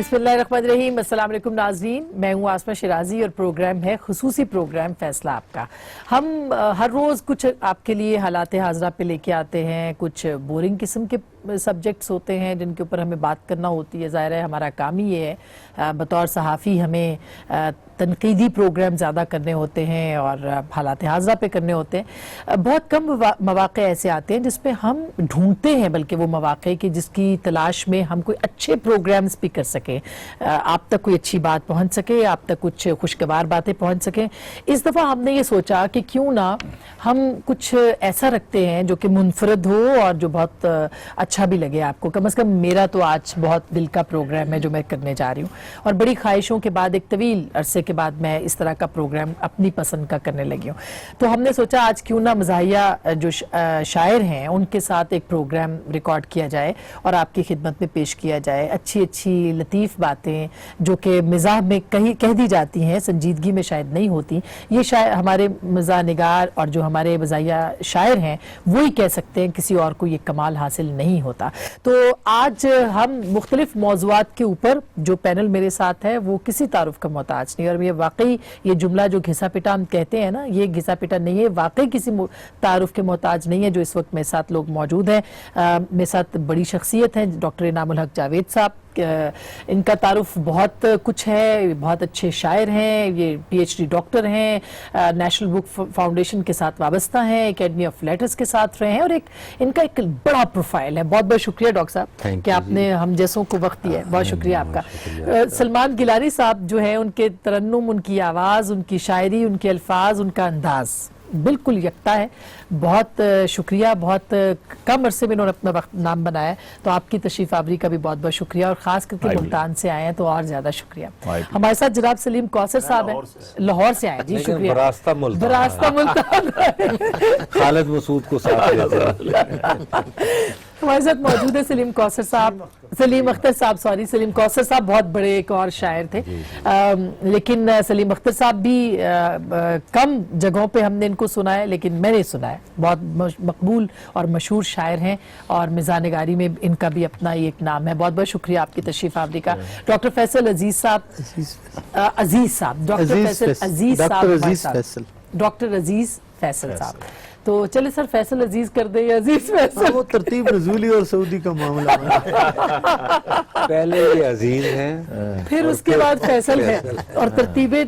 बिस्मिल्लाहिर्रहमानिर्रहीम। अस्सलाम वालेकुम नाज़रीन, मैं हूँ आसमा शिराजी और प्रोग्राम है खुसूसी प्रोग्राम फैसला आपका। हम हर रोज़ कुछ आपके लिए हालात हाज़रा पे लेके आते हैं, कुछ बोरिंग किस्म के सब्जेक्ट्स होते हैं जिनके ऊपर हमें बात करना होती है। ज़ाहिर है हमारा काम ही ये है, बतौर सहाफ़ी हमें तनकीदी प्रोग्राम ज़्यादा करने होते हैं और हालात हाज़रा पे करने होते हैं। बहुत कम मौक़े ऐसे आते हैं जिस पे हम ढूंढते हैं, बल्कि वो मौक़े की जिसकी तलाश में हम कोई अच्छे प्रोग्राम्स भी कर सकें, आप तक कोई अच्छी बात पहुंच सके, आप तक कुछ खुशगवार बातें पहुंच सकें। इस दफ़ा हमने ये सोचा कि क्यों ना हम कुछ ऐसा रखते हैं जो कि मुनफरद हो और जो बहुत अच्छा भी लगे आपको। कम से कम मेरा तो आज बहुत दिल का प्रोग्राम है जो मैं करने जा रही हूँ, और बड़ी ख्वाहिशों के बाद एक तवील अरसे के बाद मैं इस तरह का प्रोग्राम अपनी पसंद का करने लगी हूँ। तो हमने सोचा आज क्यों ना मज़ाहिया जो शायर हैं उनके साथ एक प्रोग्राम रिकॉर्ड किया जाए और आपकी खिदमत में पेश किया जाए। अच्छी अच्छी लतीफ़ बातें जो कि मिज़ाह में कह दी जाती हैं, संजीदगी में शायद नहीं होती, ये शायद हमारे मज़ाह निगार और जो हमारे मज़ाहिया शायर हैं वही कह सकते हैं, किसी और को ये कमाल हासिल नहीं होता। तो आज हम मुख्तलिफ मौज़ूआत के ऊपर, जो पैनल मेरे साथ है वो किसी तारुफ का मोहताज नहीं, और ये वाकई ये जुमला जो घिसा पिटा हम कहते हैं ना, ये घिसा पिटा नहीं है, वाकई किसी तारुफ के मोहताज नहीं है। जो इस वक्त मेरे साथ लोग मौजूद हैं, मेरे साथ बड़ी शख्सियत हैं डॉक्टर इनामुल हक जावेद साहब। इनका तारुफ बहुत कुछ है, बहुत अच्छे शायर हैं, ये PhD डॉक्टर हैं, नेशनल बुक फाउंडेशन के साथ वाबस्ता हैं, एकेडमी ऑफ लेटर्स के साथ रहे हैं, और इनका एक बड़ा प्रोफाइल है। बहुत बहुत शुक्रिया डॉक्टर साहब कि आपने हम जैसों को वक्त दिया है, बहुत शुक्रिया आपका। सलमान गिलानी साहब जो है, उनके तरन्नुम, उनकी आवाज़, उनकी शायरी, उनके अल्फाज, उनका अंदाज़ बिल्कुल यकता है। बहुत शुक्रिया, बहुत कम अरसे में उन्होंने अपना वक्त नाम बनाया, तो आपकी तशरीफ़ आवरी का भी बहुत बहुत शुक्रिया, और ख़ास करके मुल्तान से आए हैं तो और ज़्यादा शुक्रिया। हमारे साथ जनाब सलीम कौसर साहब हैं, लाहौर से आए। जी शुक्रिया। बरास्ता मुल्तान खालिद मसूद को साथ हमारे साथ मौजूद है सलीम कौसर साहब, सलीम अख्तर साहब, सॉरी सलीम कौसर साहब बहुत बड़े एक और शायर थे, लेकिन सलीम अख्तर साहब भी कम जगहों पे हमने इनको सुना है, लेकिन मैंने सुना है। बहुत मकबूल और मशहूर शायर हैं, और मिज़ाह-निगारी में इनका भी अपना एक नाम है। बहुत बहुत शुक्रिया आपकी तशरीफ़ आवरी का। डॉक्टर फैसल अजीज साहब, डॉक्टर फैसल अजीज साहब, डॉक्टर अजीज फैसल साहब। तो चले सर फैसल अजीज कर दे या अजीज फैसल? वो तरतीब नज़ूली और सऊदी का मामला है। पहले ये अजीज हैं, फिर उसके बाद फैसल है, और तरतीबे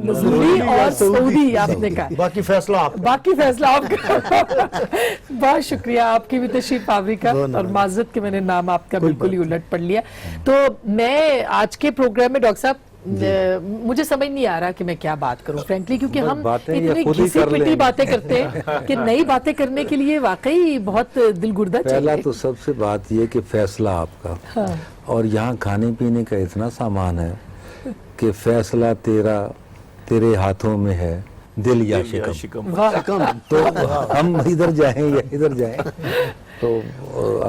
नज़ूली और सऊदी आपने कहा, बाकी फैसला आपका। बहुत शुक्रिया आपकी भी तशरीफ आवरी का, और माजरत के मैंने नाम आपका बिल्कुल ही उलट पढ़ लिया। तो मैं आज के प्रोग्राम में डॉक्टर साहब, मुझे समझ नहीं आ रहा कि मैं क्या बात करूं फ्रैंकली, क्योंकि हम इतनी घिसी पिटी बातें करते हैं कि नई बातें करने के लिए वाकई बहुत दिलगुर्दा चाहिए। पहला तो सबसे बात ये कि फैसला आपका, हाँ। और यहाँ खाने पीने का इतना सामान है कि फैसला तेरे हाथों में है, दिल या शिकम। तो हम इधर जाएं या इधर जाएं। तो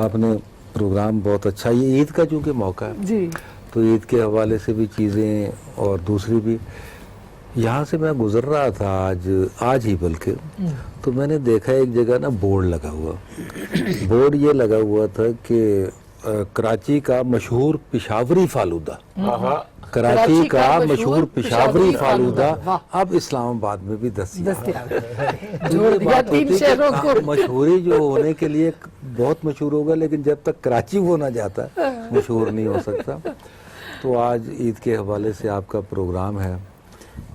आपने प्रोग्राम बहुत अच्छा, ये ईद का चूंकि मौका है जी, तो ईद के हवाले से भी चीज़ें और दूसरी भी। यहाँ से मैं गुजर रहा था आज ही बल्कि, तो मैंने देखा एक जगह ना बोर्ड लगा हुआ। बोर्ड ये लगा हुआ था कि कराची का मशहूर पिशावरी फालूदा, कराची का मशहूर पिशावरी फालूदा अब इस्लामाबाद में भी दस्तयाब है। मशहूरी जो होने के लिए बहुत मशहूर होगा, लेकिन जब तक कराची वो ना जाता मशहूर नहीं हो सकता। तो आज ईद के हवाले से आपका प्रोग्राम है,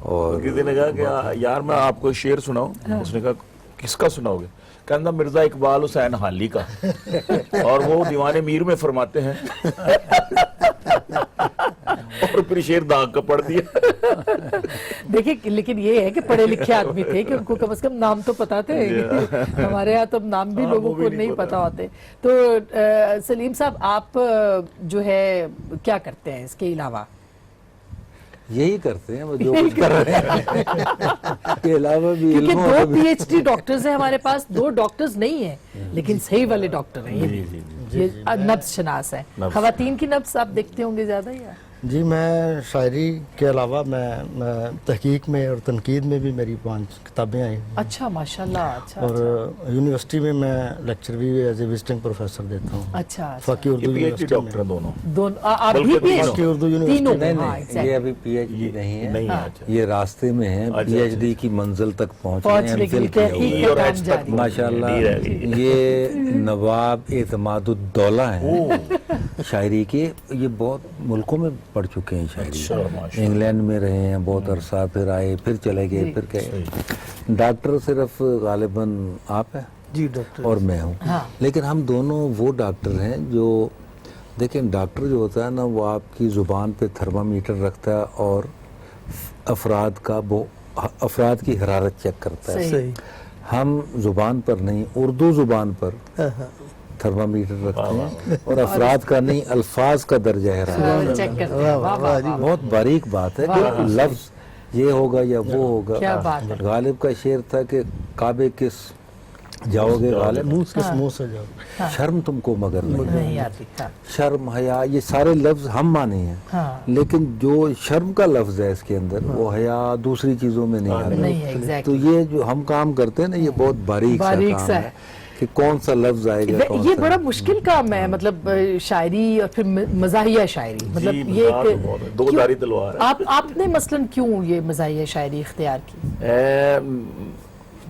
और किसी ने कहा कि यार मैं आपको शेर सुनाऊं, उसने कहा किसका सुनाओगे? कहना मिर्जा इकबाल हुसैन हाली का, और वो दीवाने मीर में फरमाते हैं और फिर शेर दाग का पढ़ दिया। देखिए, लेकिन ये है कि पढ़े लिखे आदमी थे कि उनको कम से कम नाम तो पता थे। हमारे यहाँ तो नाम भी लोगों को नहीं पता होते। तो सलीम साहब, आप जो है क्या करते हैं इसके अलावा? यही करते हैं जो कुछ कर रहे हैं के अलावा भी, क्योंकि 2 PhD डॉक्टर्स हैं हमारे पास, 2 डॉक्टर्स नहीं है, लेकिन सही वाले डॉक्टर हैं। ये नब्ज शनास है। खवातीन की नब्ज आप देखते होंगे ज्यादा या? جی میں شاعری کے علاوہ میں تحقیق میں اور تنقید میں بھی میری 5 کتابیں آئی ہیں، اچھا ماشاءاللہ. اچھا اور یونیورسٹی میں لیکچر بھی ایز اے وزٹنگ پروفیسر دیتا ہوں. اچھا فاقی اردو یہ P H D university doctor میں. دونوں آپ بھی بلکہ PhD؟ فاقی اردو یونیورسٹی تینوں نہیں ہاں، نہیں exactly. یہ ابھی پی ایچ ڈی نہیں ہے، نہیں ہے. یہ راستے میں ہے. پی ایچ ڈی کی منزل تک پہنچنے پہنچنے کے لیے تحقیق کا اور کام ایچ تک جاری. ماشاءاللہ. نہیں رہ گئی. یہ نواب اعتماد الدولہ ہیں شاعری کے. یہ بہت ملکوں میں پڑھ چکے ہیں شاعری. اچھا، ماشاءاللہ. انگلینڈ میں رہے ہیں بہت عرصہ، پھر آئے، پھر چلے گئے، پھر گئے. ڈاکٹر صرف غالباً آپ ہیں جی ڈاکٹر. اور میں ہوں. لیکن ہم دونوں وہ ڈاکٹر ہیں جو، دیکھیں ڈاکٹر جو ہوتا ہے نا وہ آپ کی زبان پہ تھرمامیٹر رکھتا ہے اور افراد کی حرارت چیک کرتا ہے. صحیح. ہم زبان پر نہیں، اردو زبان پر تھرمامیٹر رکھتے ہیں اور افراد کا نہیں، الفاظ کا درجہ حرارت. چیک کرتے ہیں. واہ واہ واہ. بہت باریک بات ہے کہ لفظ یہ ہوگا یا وہ ہوگا. کیا بات ہے. غالب کا شعر تھا کہ کعبے کس جاؤ گے غالب، منہ کس منہ سے جاؤ. شرم تم کو مگر نہیں. نہیں آتی. ہاں. شرم، حیا، یہ سارے لفظ ہم مانے ہیں، ہاں. لیکن جو شرم کا لفظ ہے اس کے اندر وہ حیا دوسری چیزوں میں نہیں آتا. نہیں ہے تو exactly. یہ جو ہم کام کرتے ہیں نا یہ بہت باریک باریک سا سا کام ہے کہ کون سا لفظ آئے گا کون یہ سا بڑا نہیں. مشکل کام ہے، مطلب شاعری اور پھر مزاحیہ شاعری، مطلب جی، یہ مزاح تو بہت ہے. دو دھاری تلوار ہے. آپ نے مثلاً کیوں یہ مزاحیہ شاعری اختیار کی؟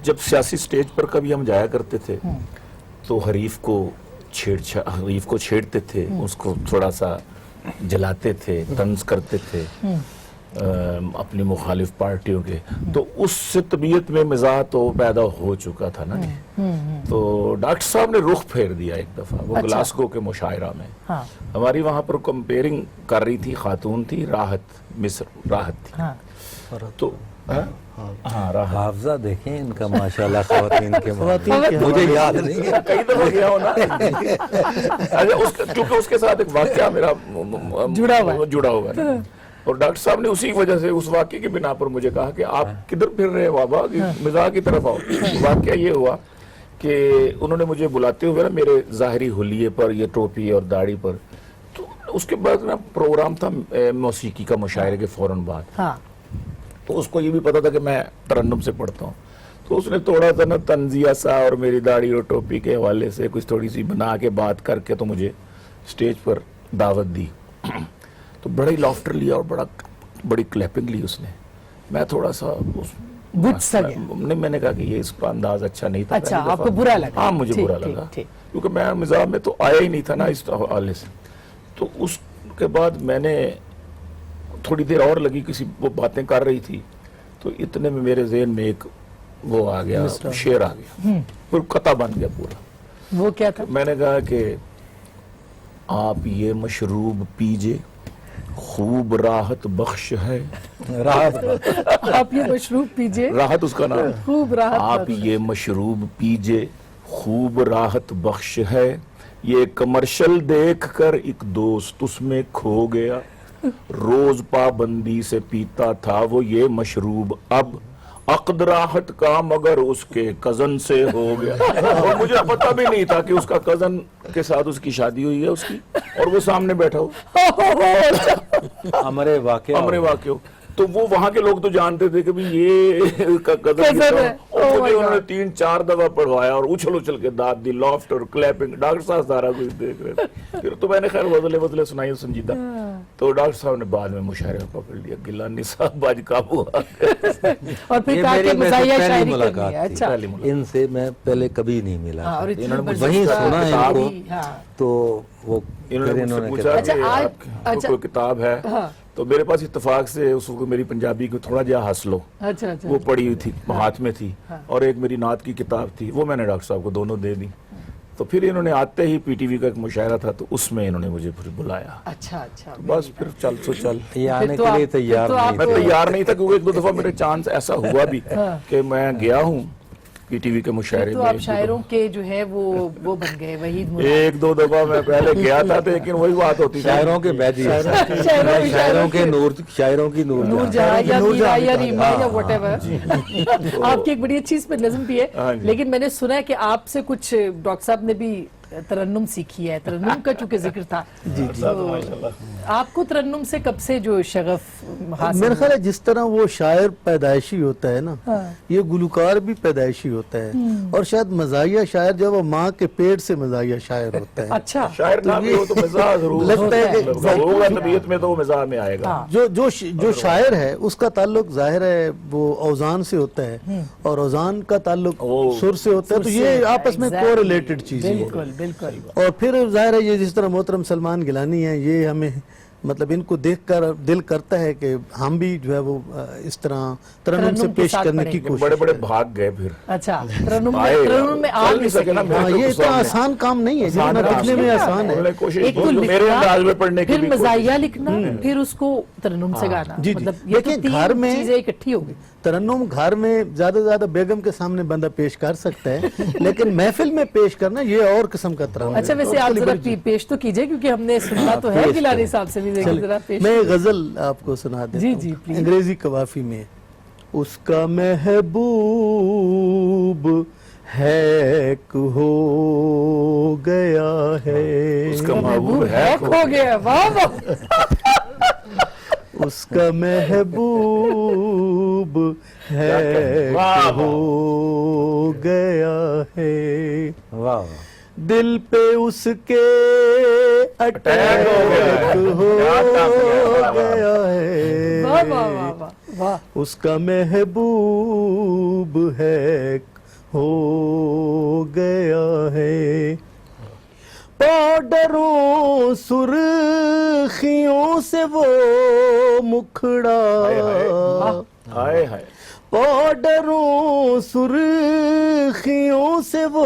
جب سیاسی سٹیج پر کبھی ہم جایا کرتے تھے تو حریف کو چھیڑتے تھے، اس کو تھوڑا سا جلاتے تھے، طنز کرتے تھے اپنی مخالف پارٹیوں کے. تو اس سے طبیعت میں مزاح تو پیدا ہو چکا تھا نا. تو ڈاکٹر صاحب نے رخ پھیر دیا ایک دفعہ، وہ گلاسگو کے مشاعرہ میں. ہاں. ہماری وہاں پر کمپیئرنگ کر رہی تھی، خاتون تھی راحت، مصر راحت تھی. ہاں. تو ہاں راحت حافظہ دیکھیں ان کا ماشاءاللہ خواتین کے خواتین کے مجھے یاد نہیں ہے. کئی دفعہ گیا ہوں نا. اچھا، کیونکہ اس کے ساتھ ایک واقعہ میرا جڑا ہوا ہے، اور ڈاکٹر صاحب نے اسی وجہ سے اس واقعے کی بنا پر مجھے کہا کہ آپ کدھر پھر رہے ہیں بابا، مزاح کی طرف آؤ. واقعہ یہ ہوا کہ انہوں نے مجھے بلاتے ہوئے نا میرے ظاہری حلیے پر، یہ ٹوپی اور داڑھی پر، تو اس کے بعد نا پروگرام تھا موسیقی کا مشاعرے کے فوراً بعد. ہاں. تو اس کو یہ بھی پتا تھا کہ میں ترنم سے پڑھتا ہوں. تو اس نے تھوڑا سا نا طنزیہ سا اور میری داڑھی اور ٹوپی کے حوالے سے کچھ تھوڑی سی بنا کے بات کر کے تو مجھے سٹیج پر دعوت دی. تو بڑا ہی لافٹر لیا اور بڑی کلیپنگ لی اس نے. میں تھوڑا سا میں نے کہا کہ یہ اس کا انداز اچھا نہیں تھا. اچھا، آپ کو برا لگا؟ ہاں مجھے برا لگا، کیونکہ میں مزاح میں تو آیا ہی نہیں تھا نا اس حوالے سے. تو اس کے بعد میں نے تھوڑی دیر اور لگی، کسی وہ باتیں کر رہی تھی، تو اتنے میں میرے ذہن میں ایک وہ آ گیا، شعر آ گیا، پھر قطع بن گیا پورا. وہ کیا تھا؟ میں نے کہا کہ آپ یہ مشروب پیجے، خوب راحت بخش ہے. آپ یہ مشروب پیجے، راحت اس کا نام. خوب راحت. آپ یہ مشروب پیجے، خوب راحت بخش ہے. یہ کمرشل دیکھ کر ایک دوست اس میں کھو گیا، روز پابندی سے پیتا تھا وہ یہ مشروب، اب عقد راحت کا مگر اس کے کزن سے ہو گیا. اور مجھے پتہ بھی نہیں تھا کہ اس کا کزن کے ساتھ اس کی شادی ہوئی ہے اس کی، اور وہ سامنے بیٹھا ہو. ہمارے واقعہ تو وہ وہاں کے لوگ تو جانتے تھے کہ یہ کزن ہے. اور مجھے انہوں نے 3-4 دفعہ پڑھوایا اور اچھل اچھل کے داد دی، لافٹ اور کلیپنگ. ڈاکٹر صاحب سارا کچھ دیکھ رہے تھے. پھر تو میں نے خیر وزلے سنائی سنجیدہ. تو ڈاکٹر صاحب نے بعد میں مشاعرے میں پکڑ لیا، گیلانی صاحب باج قابو آ گئے. اور پھر یہ کہا کہ میری مزاحیہ پہلی شاعری ملاقات کرنی ہے. تھی. اچھا. ان سے میں پہلے کبھی نہیں ملا. اور اتنی انہوں نے مجھ سے وہیں بڑی سنا ہے کتاب ان بھی. ہاں. تو وہ انہوں نے مجھ سے پوچھا اچھا، کہ آج- آپ کو اچھا. کوئی کتاب ہے؟ تو میرے پاس اتفاق سے اس وقت میری پنجابی کو تھوڑا جہا ہنس لو اچھا اچھا. وہ پڑی ہوئی تھی، ہاتھ میں تھی، اور ایک میری نعت کی کتاب تھی، وہ میں نے ڈاکٹر صاحب کو دونوں دے دی. تو پھر انہوں نے آتے ہی پی ٹی وی کا ایک مشاعرہ تھا، تو اس میں انہوں نے مجھے پھر بلایا. اچھا اچھا. بس پھر چل یہ آنے تو کے آپ- لیے تیار پھر تو نہیں میں تھے. تیار نہیں تھا، کیونکہ 1-2 دفعہ میرے چانس ایسا ہوا بھی کہ میں گیا ہوں پی ٹی وی کے مشاعرے تو میں. آپ شاعروں کے جو ہے وہ بن گئے وحید مراد. 1-2 دفعہ میں پہلے گیا تھا، لیکن وہی بات ہوتی تھی. شاعروں کے بیدی، شاعروں کے نور، شاعروں کی نور نور جہاں. جہاں یا نور میرا جہاں یا کی ریما یا واٹ ایور. آپ کی ایک بڑی اچھی اس پہ نظم بھی ہے، ہاں جی. لیکن میں نے سنا ہے کہ آپ سے کچھ ڈاکٹر صاحب نے بھی तरन्नुम सीखी है, तरन्नुम का चूंकि जिक्र था, तो आपको तरन्नुम से कब से जो शगफ हासिल मेरा ख्याल है जिस तरह वो शायर पैदाइशी होता है ना, ये गुलकार भी पैदाइशी होता है, और शायद मज़ाहिया शायर जो वो माँ के पेट से मज़ाहिया शायर होता है। अच्छा, शायर ना भी हो तो मिजाज जरूर लगता है कि होगा, तबीयत में तो वो मिजाज में आएगा। जो शायर है उसका ताल्लुक जाहिर है वो औजान से होता है, और औजान का ताल्लुक सुर से होता है, तो ये आपस में कोरिलेटेड चीज़ है। बिल्कुल बिल्कुल। और फिर जाहिर है ये जिस तरह मोहतरम सलमान गिलानी है, ये हमें मतलब इनको देखकर दिल करता है कि हम भी जो है वो इस तरह तरन्नुम से तरन्नुम के पेश साथ करने की पढ़ेंगे। कोशिश बड़े बड़े भाग गए फिर। अच्छा, तरन्नुम आए, में आ चल नहीं सके ना, सके। हाँ, मेरे ये तो इतना सामने। आसान काम नहीं है जितना आसान काम दिखने में नहीं है। आसान उन्होंने है। कोशिश एक तो बहुत, मेरे लिखना, अंदाज में पढ़ने की फिर भी मज़ाहिया लिखना, फिर उसको तरन्नुम से गाना, जी, जी। मतलब ये तो देखिए, घर तीन में- चीजें इकट्ठी हो गई। तरन्नुम घर में ज्यादा से ज्यादा बेगम के सामने बंदा पेश कर सकता है, लेकिन महफिल में पेश करना ये और किस्म का तरन्नुम है। अच्छा, वैसे आप जरा पेश तो कीजिए, क्योंकि हमने सुनना तो है गिलानी साहब से भी, लेकिन जरा पेश। मैं गजल आपको सुना देता जी, हूँ, जी, प्लीज। अंग्रेजी कवाफी में। उसका महबूब हैक हो गया है, उसका महबूब है खो गया, वाह वाह। उसका महबूब हैक वाह, हो गया है, वाह दिल पे उसके अटैक हो गया है। हो क्या काफिया, गया है, वाह वाह वाह वाह वाह। उसका महबूब हैक हो गया है, पाउडरों सुर्खियों से वो मुखड़ा, हाय हाय। पाउडरों सुर्खियों से वो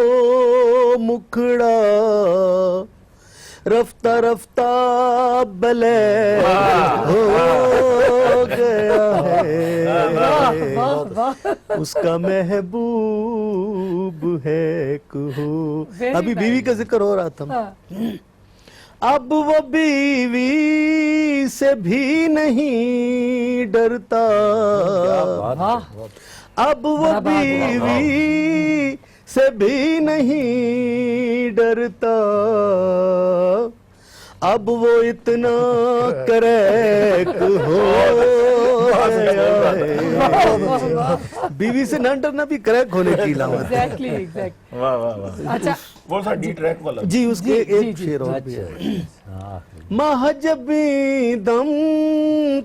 मुखड़ा, रफ्ता रफ्ता ब्लैक हो गया है, वाह वाह। उसका महबूब हैक हो। Very अभी बीवी का जिक्र हो रहा था। अब वो बीवी से भी नहीं डरता, वाह, अब वो बीवी से भी नहीं डरता, अब वो इतना क्रैक हो गया है। बीवी से न डरना भी क्रैक होने की लामत है। Exactly exact. वाह वाह वाह। अच्छा, कौन सा डी ट्रैक वाला? जी, उसके एक शेर और भी है। महजबी दम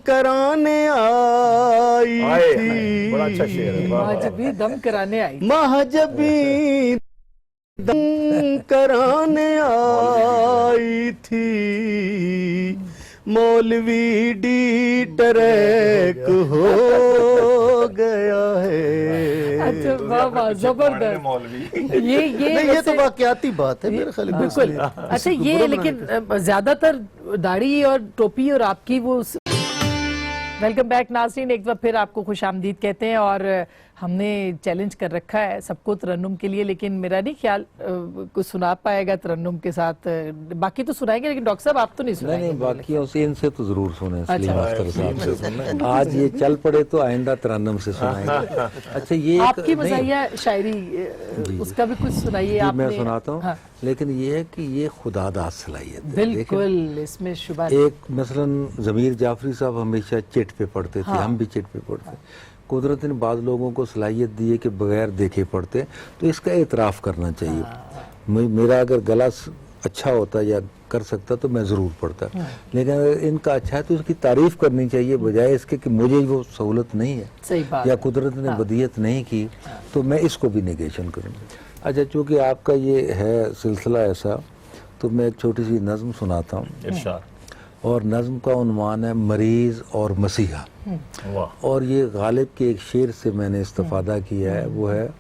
कराने आई हाय थी, हाय, बड़ा अच्छा शेर है। वाह, वाह, आज भी दम कराने आई। महजबी दम कराने आई थी, मौलवी डी ट्रैक हो गया है। अच्छा, वाह वाह, जबरदस्त। मौलवी। ये नहीं, ये तो वैसे- वाकयाती बात है मेरे ख्याल में। बिल्कुल। अच्छा, ये लेकिन ज्यादातर दाढ़ी और टोपी और आपकी वो। वेलकम बैक नाज़रीन, एक बार फिर आपको खुश आमदीद कहते हैं। और हमने चैलेंज कर रखा है सबको तरन्नुम के लिए, लेकिन मेरा नहीं ख्याल कुछ सुना पाएगा तरन्नुम के साथ। बाकी तो सुनाएंगे, लेकिन डॉक्टर साहब आप तो नहीं नहीं सुनाएंगे। नहीं, बाकियों से इनसे तो जरूर सुने सलीम अच्छा। अख्तर साहब से। आज ये चल पड़े तो आइंदा तरन्नुम से सुनाएंगे। अच्छा, ये आपकी नहीं, मज़ाहिया शायरी उसका भी कुछ सुनाइए जी, आपने। मैं सुनाता हूँ। हाँ, लेकिन ये है कि ये खुदादाद सलाहियत है। बिल्कुल, इसमें शुबा नहीं। एक मसलन ज़मीर जाफरी साहब हमेशा चिट पे पढ़ते थे, हम भी चिट पे पढ़ते। कुदरत ने बाद लोगों को सलाहियत दी है कि बगैर देखे पढ़ते, तो इसका एतराफ़ करना चाहिए। मेरा अगर गला अच्छा होता या कर सकता तो मैं ज़रूर पढ़ता, लेकिन अगर इनका अच्छा है तो उसकी तारीफ़ करनी चाहिए, बजाय इसके कि मुझे वो सहूलत नहीं है सही बात। या कुदरत ने बदियत नहीं की, तो मैं इसको भी निगेशन करूँगा। अच्छा, चूँकि आपका ये है सिलसिला ऐसा, तो मैं एक छोटी सी नज़्म सुनाता हूँ। इरशाद। और नज़्म का उन्वान है मरीज़ और मसीहा। वाह। और ये गालिब के एक शेर से मैंने इस्तिफादा किया है, वो है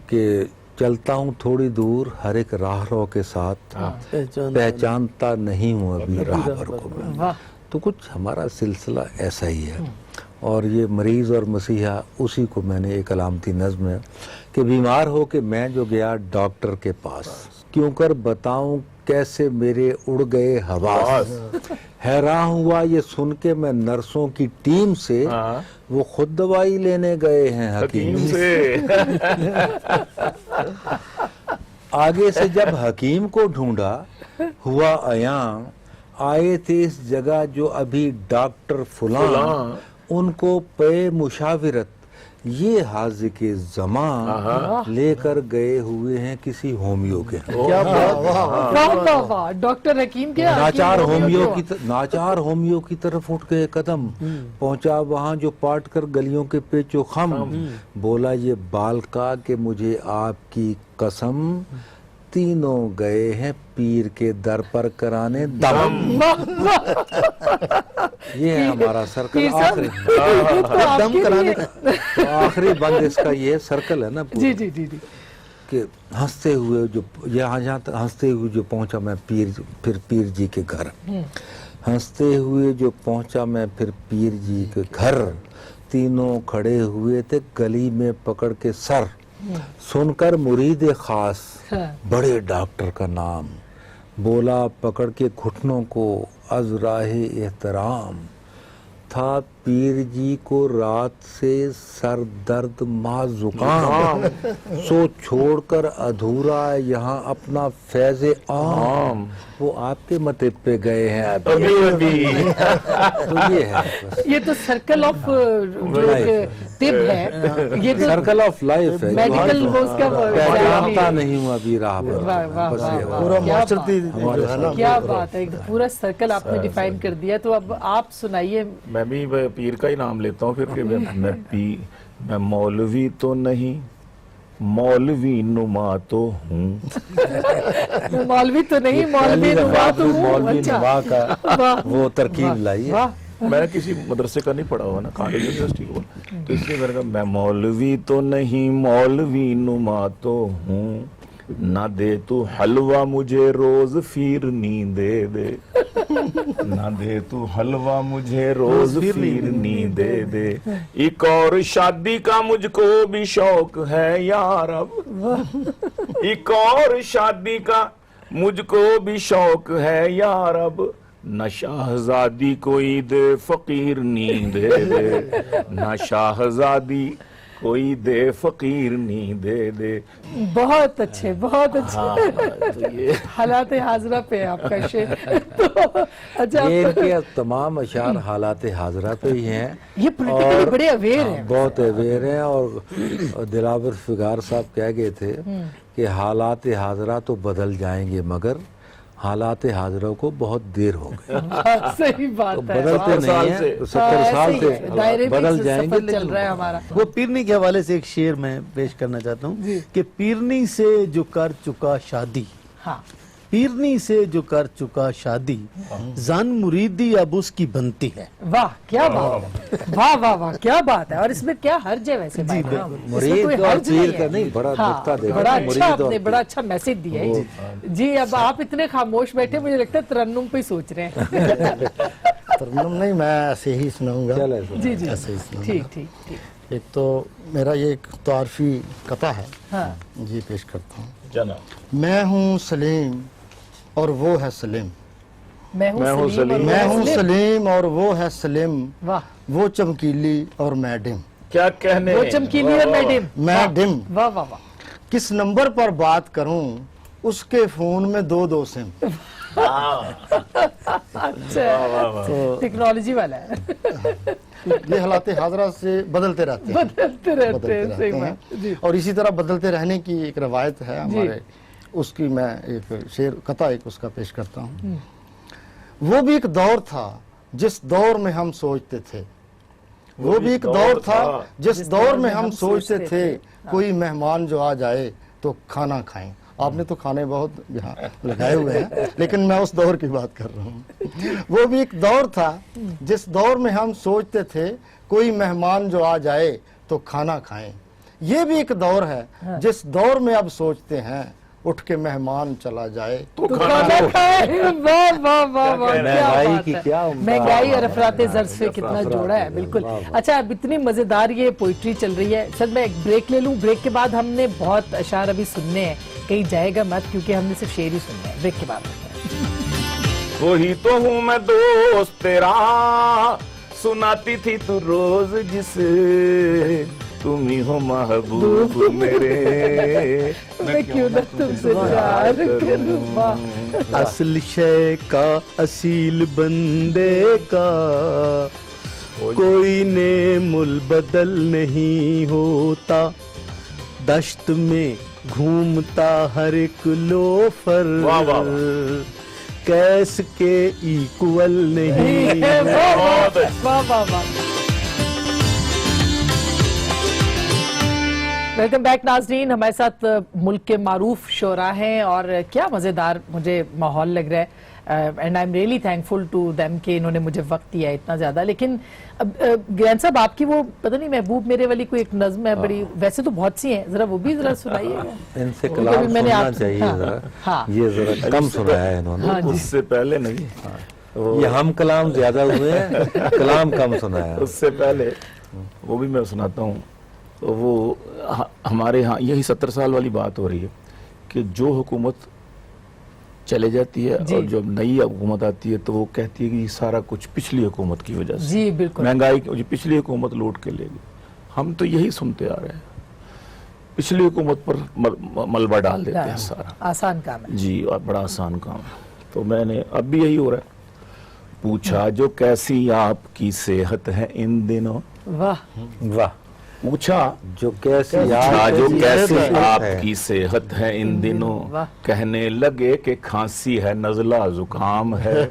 कि चलता हूँ थोड़ी दूर हर एक राहरो के साथ, पहचानता नहीं हूँ अभी राहबर को मैं। वाह, तो कुछ हमारा सिलसिला ऐसा ही है। और ये मरीज़ और मसीहा, उसी को मैंने एक अलामती नज़्म है कि बीमार हो के मैं जो गया डॉक्टर के पास, क्यों कर बताऊं कैसे मेरे उड़ गए हवास, हैरान हुआ ये सुन के मैं नर्सों की टीम से, वो खुद दवाई लेने गए हैं हकीम हकीम से। से। आगे से जब हकीम को ढूंढा हुआ अयां, आए थे इस जगह जो अभी डॉक्टर फुलां, उनको पे मुशाविरत ये हाजिके ज़मां लेकर गए हुए हैं किसी होमियो के। क्या बात, वाह वाह वाह, डॉक्टर हकीम के नाचार होमियो की तरफ उठ गए कदम, पहुंचा वहां जो पाट कर गलियों के पेचो खम, बोला ये बालका के मुझे आपकी कसम, तीनों गए हैं पीर के दर पर कराने दम। ये है हमारा सर्कल, आखिरी दम कराने तो आखिरी बंद इसका ये सर्कल है ना पूरा। जी जी जी जी। कि हंसते हुए जो यहाँ हंसते हुए जो पहुंचा मैं फिर पीर जी के घर, हंसते हुए जो पहुंचा मैं फिर पीर जी के घर, तीनों खड़े हुए थे गली में पकड़ के सर, सुनकर मुरीद खास बड़े डॉक्टर का नाम, बोला पकड़ के घुटनों को अज़राहे एहतराम, था पीर जी को रात से सर दर्द माँ जुकाम, सो छोड़कर अधूरा यहाँ अपना फैज़े आम, वो आपके मते पे गए हैं अभी अभी। तो ये है बस। ये तो सर्कल ऑफ जो टिप है, ये तो सर्कल ऑफ लाइफ है, मेडिकल वो उसका पहचानता नहीं हूँ अभी राह पर। वाह वाह बस वाह ये वाह, पूरा क्या मास्टर बात- जो है ना, क्या बात है, एकदम पूरा सर्कल आपने डिफाइन कर दिया। तो अब आप सुनाइए। मैं भी पीर का ही नाम लेता हूँ फिर कि मैं मौलवी तो नहीं, मौलवी नुमा तो हूँ। मौलवी तो नहीं, मौलवी नुमा तो हूँ। मौलवी अच्छा। नुमा का वाह, वो तरकीब लाई है। वाह। मैं किसी मदरसे का नहीं पढ़ा हुआ ना, कॉलेज यूनिवर्सिटी को, तो इसलिए मैंने कहा मैं मौलवी तो नहीं, मौलवी नुमा तो हूँ, ना दे तू हलवा मुझे रोज फिरनी दे दे, ना दे तू हलवा मुझे रोज फिरनी दे दे, एक और शादी का मुझको भी शौक है यार अब, एक और शादी का मुझको भी शौक है यार अब, न शाहजादी कोई दे फकीर नींद दे दे, न शाहजादी कोई दे फकीर नी दे दे। बहुत अच्छे, बहुत अच्छे। तो ये हालात हाजरा पे आपका शेर। तो अच्छा, ये इनके तमाम अशार हालात हाजरा पे ही हैं। ये पॉलिटिकली बड़े अवेयर हैं। बहुत अवेयर हैं। और दिलावर फिगार साहब कह गए थे कि हालात हाजरा तो बदल जाएंगे मगर हालात हाजरा को बहुत देर हो गई। सही बात तो है। बदलते नहीं है, 70 साल ऐसे ही है, दायरे से में बदल सफर जाएंगे चल लेकिन रहा है हमारा। वो पीरनी के हवाले से एक शेर मैं पेश करना चाहता हूँ कि पीरनी से जो कर चुका शादी, हाँ, पीरनी से जो कर चुका शादी, जान मुरीदी अब उसकी बनती है। वाह क्या बात है, वाह वाह वाह क्या बात है। और इसमें क्या हर्ज है वैसे भाई? इसमें मुरीद कोई और हर्ज पीर है। का नहीं, बड़ा हाँ, नुक्ता देखा बड़ा मुरीद अच्छा, और आपने पीर। बड़ा अच्छा मैसेज दिया है जी। अब आप इतने खामोश बैठे, मुझे लगता है तरन्नुम पे ही सोच रहे हैं। तरन्नुम नहीं, मैं ऐसे ही सुनाऊंगा। चल ऐसा। जी जी, ऐसे ही सुनाऊंगा। ठीक ठीक ठीक। एक तो मेरा ये एक तारफी कथा है, हाँ, जी पेश करता हूँ। जना मैं हूँ सलीम और वो है सलीम, मैं हूँ सलीम। मैं हूँ सलीम और वो है सलीम, वाह, वो चमकीली और मैं डिम, क्या कहने, वो चमकीली और मैडम, मैं डिम, वाह वाह वाह। किस नंबर पर बात करूं उसके फोन में दो सिम। अच्छा, टेक्नोलॉजी वाला है। ये हालात हाजरा से बदलते रहते हैं, बदलते रहते बदलते हैं, सही रहते बात जी। हैं। और इसी तरह बदलते रहने की एक रवायत है हमारे, उसकी मैं एक शेर कथा एक उसका पेश करता हूँ। वो भी एक दौर था जिस दौर में हम सोचते थे, वो भी एक दौर था जिस दौर में हम सोचते थे कोई मेहमान जो आ जाए तो खाना खाएं। आपने तो खाने बहुत यहाँ लगाए हुए हैं, लेकिन मैं उस दौर की बात कर रहा हूँ। वो भी एक दौर था जिस दौर में हम सोचते थे कोई मेहमान जो आ जाए तो खाना खाएं। ये भी एक दौर है जिस दौर में अब सोचते हैं उठ के मेहमान चला जाए तो तो खाना खाना खाए। वाह वाह वाह वाह, क्या महंगाई बात की है। क्या महंगाई और अफराते ज़र्ज़ से कितना जोड़ा है, बिल्कुल। अच्छा, अब इतनी मजेदार ये पोइट्री चल रही है। सर मैं एक ब्रेक ले लूं, ब्रेक के बाद हमने बहुत अशार अभी सुनने हैं, कहीं जाएगा मत क्योंकि हमने सिर्फ शेर ही सुनना है। ब्रेक के बाद वही तो हूँ मैं दोस्त तेरा, सुनाती थी तू रोज जिसे, तुम ही हो महबूब मेरे, मैं क्यों न तुमसे प्यार करूं। वाह। असल शय का असील बंदे का कोई नेमुल बदल नहीं होता, दश्त में घूमता हर एक लोफर, वाह, वाह, कैस के इक्वल नहीं है। वाह वाह वाह। वेलकम बैक नाज़रीन, हमारे साथ मुल्क के मारूफ शोरा हैं और क्या मज़ेदार मुझे माहौल लग रहा है and I am really thankful to them कि इन्होंने मुझे वक्त दिया इतना ज़्यादा। लेकिन अब ज्ञान साहब आपकी वो पता नहीं महबूब मेरे वाली कोई एक नज़्म है बड़ी, वैसे तो बहुत सी हैं, ज़रा वो भी ज़रा सुनाइएगा। इनसे कलाम सुनना चाहिए जरा। हाँ। ये जरा कम सुनाया है इन्होंने। हाँ जी। उससे पहले नहीं, ये हम कलाम ज्यादा हुए हैं, कलाम कम सुनाया। उससे पहले वो भी मैं सुनाता हूँ। तो वो हमारे यहाँ यही 70 साल वाली बात हो रही है कि जो हुकूमत चले जाती है और जब नई हुकूमत आती है तो वो कहती है कि ये सारा कुछ पिछली हुकूमत की वजह से, जी बिल्कुल, महंगाई की पिछली हुकूमत लूट के ले गई। हम तो यही सुनते आ रहे हैं, पिछली हुकूमत पर मलबा डाल देते हैं सारा। आसान काम है जी, और बड़ा आसान काम है। तो मैंने अब भी यही हो रहा है। पूछा जो कैसी आपकी सेहत है इन दिनों, वाह वाह। पूछा जो कैसी जो कैसी सेहत आपकी सेहत है इन दिनों, वाह। कहने लगे कि खांसी है नज़ला जुकाम है,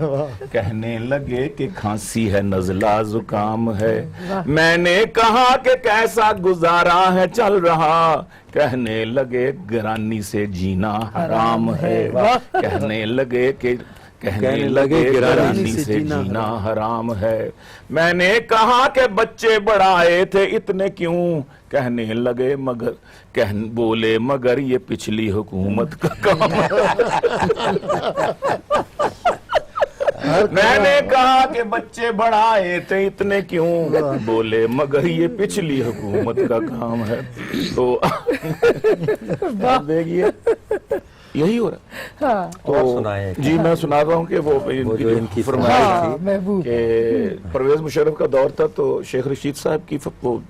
कहने लगे कि खांसी है नज़ला जुकाम है। मैंने कहा कि कैसा गुजारा है चल रहा, कहने लगे गिरानी से जीना हराम है, कहने लगे कि कहने लगे गिरानी से जीना हराम है। मैंने कहा कि बच्चे बढ़ाए थे इतने क्यों, कहने लगे मगर बोले मगर ये पिछली हुकूमत का काम है। मैंने कहा कि बच्चे बढ़ाए थे इतने क्यों, बोले मगर ये पिछली हुकूमत का काम है। तो देखिए यही हो रहा है। हाँ। तो सुनाए जी मैं सुना रहा हूँ कि वो जो इनकी फरमाइश हाँ, थी महबूब। कि परवेज मुशर्रफ का दौर था तो शेख रशीद साहब की वो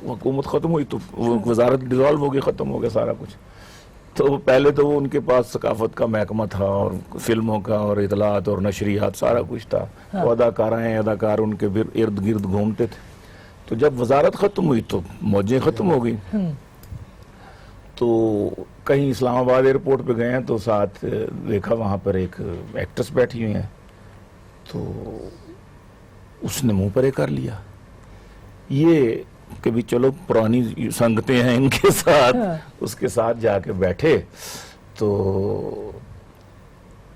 हुकूमत खत्म हुई तो वो वजारत डिसॉल्व हो गई, खत्म हो गया सारा कुछ। तो पहले तो वो उनके पास सकाफत का महकमा था और फिल्मों का और इतलात और नशरियात सारा कुछ था। हाँ। तो अदाकार उनके इर्द गिर्द घूमते थे। तो जब वजारत खत्म हुई तो मौजें खत्म हो गई। तो कहीं इस्लामाबाद एयरपोर्ट पे गए हैं तो साथ देखा वहाँ पर एक एक्ट्रेस बैठी हुई है, तो उसने मुंह परे कर लिया ये कि भी चलो पुरानी संगतें हैं इनके साथ। हाँ। उसके साथ जाके बैठे तो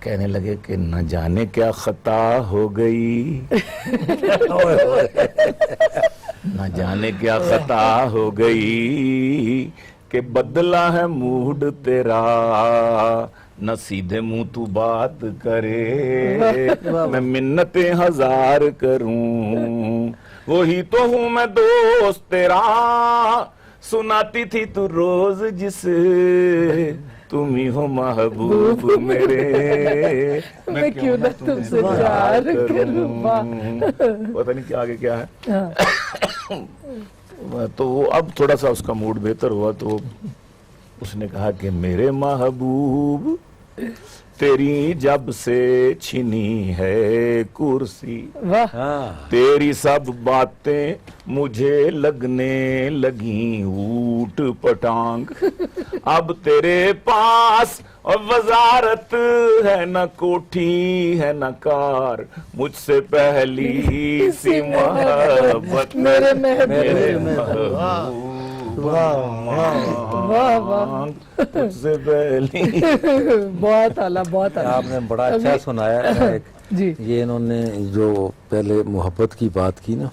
कहने लगे कि न जाने क्या खता हो गई, न जाने क्या खता हो गई कि बदला है मूड तेरा, न सीधे मुंह तू बात करे, मैं मिन्नतें हजार करूं, वही तो हूं मैं दोस्त तेरा, सुनाती थी तू रोज जिसे, तुम ही हो महबूब मेरे, मैं क्यों न तुमसे प्यार करूं। पता नहीं क्या आगे क्या है। तो वो अब थोड़ा सा उसका मूड बेहतर हुआ तो उसने कहा कि मेरे महबूब तेरी जब से छिनी है कुर्सी, तेरी सब बातें मुझे लगने लगी ऊट पटांग, अब तेरे पास और वजारत है न कोठी है न कार, मुझसे पहली सी मोहब्बत मेरे महबूब, वाह वाह, मुझसे पहली। बहुत आला, बहुत आला। आपने बड़ा अच्छा सुनाया है। जी। ये इन्होंने जो पहले मोहब्बत की बात की ना,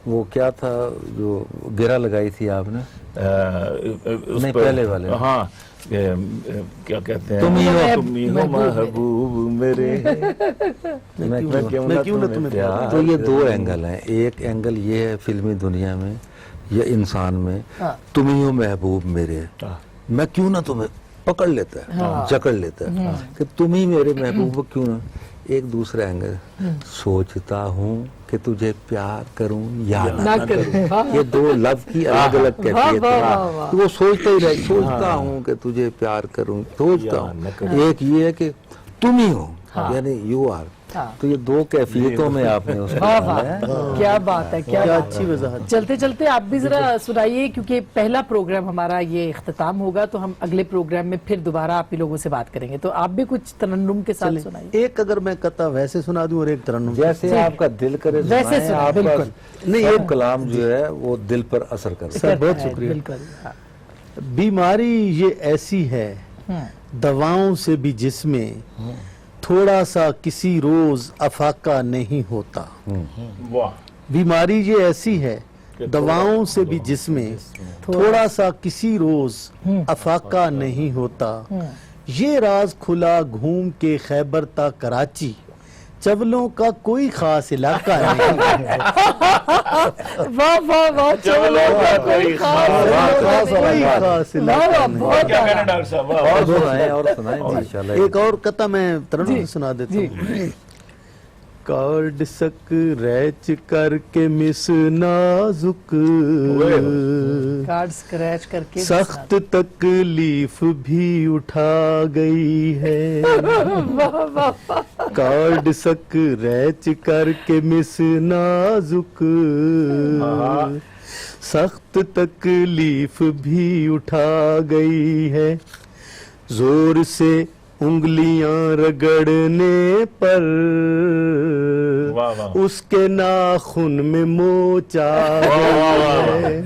वो क्या था जो गिरा लगाई थी आपने? नहीं पहले वाले। हाँ, क्या कहते हैं, तुम ही हो महबूब मेरे, मैं क्यों ना तुम्हें प्यार। तो ये दो एंगल हैं। एक एंगल ये है फिल्मी दुनिया में या इंसान में, तुम ही हो महबूब मेरे, मैं क्यों ना तुम्हें पकड़ लेता है, जकड़ लेता है कि तुम ही मेरे महबूब क्यों ना। एक दूसरा एंगल, सोचता हूँ कि तुझे प्यार करूं या ना ना करूं। करूं। ये दो लव की अलग अलग कैफियत वाह, है। वाह, वाह। तो वो सोचता ही रहे, सोचता हूँ कि तुझे प्यार करूं, सोचता हूँ। एक ये है कि तुम ही हो, यानी यू आर। तो ये दो कैफियतों में आपने उसको वाह डाला वाह, है। क्या बात है, क्या बात अच्छी है। वजाहत। चलते चलते आप भी जरा सुनाइए, क्योंकि पहला प्रोग्राम हमारा ये इख्तिताम होगा, तो हम अगले प्रोग्राम में फिर दोबारा आप ही लोगों से बात करेंगे, तो आप भी कुछ तरन्नुम के साथ सुनाइए। एक अगर मैं कता वैसे सुना दूं और एक तरन्नुम। जैसे आपका दिल करे वैसे सुनाएं, सुनाएं, आपका बिल्कुल। नहीं ये कलाम जो है वो दिल पर असर करे। सर बहुत शुक्रिया। बिल्कुल, हाँ। बीमारी ये ऐसी है दवाओं से भी जिसमें थोड़ा सा किसी रोज अफाका नहीं होता। वाह, बीमारी ये ऐसी है दवाओं से भी जिसमें थोड़ा सा किसी रोज अफाका नहीं होता। ये राज खुला घूम के खैबर ता कराची, चवलों का कोई खास इलाका नहीं। वाह वाह वाह, चलो कोई खास कोई खास वाह इलाका वाह, नहीं। बहुत क्या कहना आला। डॉक्टर साहब, वाह। और सुनाएं माशाल्लाह। एक और कता मैं तरन्नुम से सुना देता हूँ। कार्ड स्क्रैच करके मिस नाजुक, कार्ड स्क्रैच करके सख्त तकलीफ भी उठा गई है। कार्ड स्क्रैच करके मिस नाजुक, सख्त तकलीफ भी उठा गई है। जोर से उंगलियां रगड़ने पर वाह, वाह। उसके नाखून में मोच आ गई,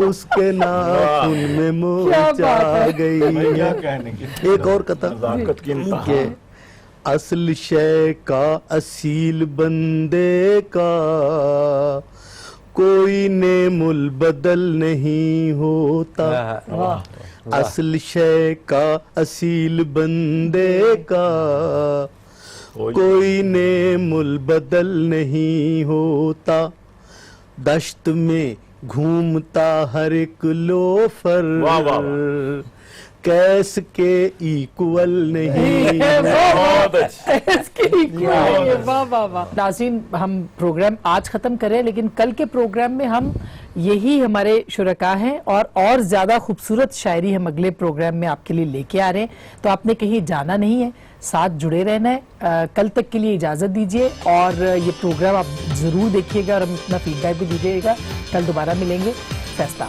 उसके नाखून में मोच आ गई क्या है। कहने की एक और कथा नज़ाकत की इंतहा। के असल शय का असील बंदे का कोई नेमुल बदल नहीं होता। असल शय का असील बंदे का कोई नेमुल बदल नहीं होता। दश्त में घूमता हर एक लोफर, वाह, वाह, कैस के इक्वल नहीं। बहुत अच्छा। वाह वाह वाह। नाज़रीन, हम प्रोग्राम आज खत्म करें, लेकिन कल के प्रोग्राम में हम यही हमारे शुरका हैं और ज्यादा खूबसूरत शायरी हम अगले प्रोग्राम में आपके लिए लेके आ रहे हैं, तो आपने कहीं जाना नहीं है, साथ जुड़े रहना है। कल तक के लिए इजाजत दीजिए, और ये प्रोग्राम आप जरूर देखिएगा और हम अपना फीडबैक भी दीजिएगा। कल दोबारा मिलेंगे। फैसला।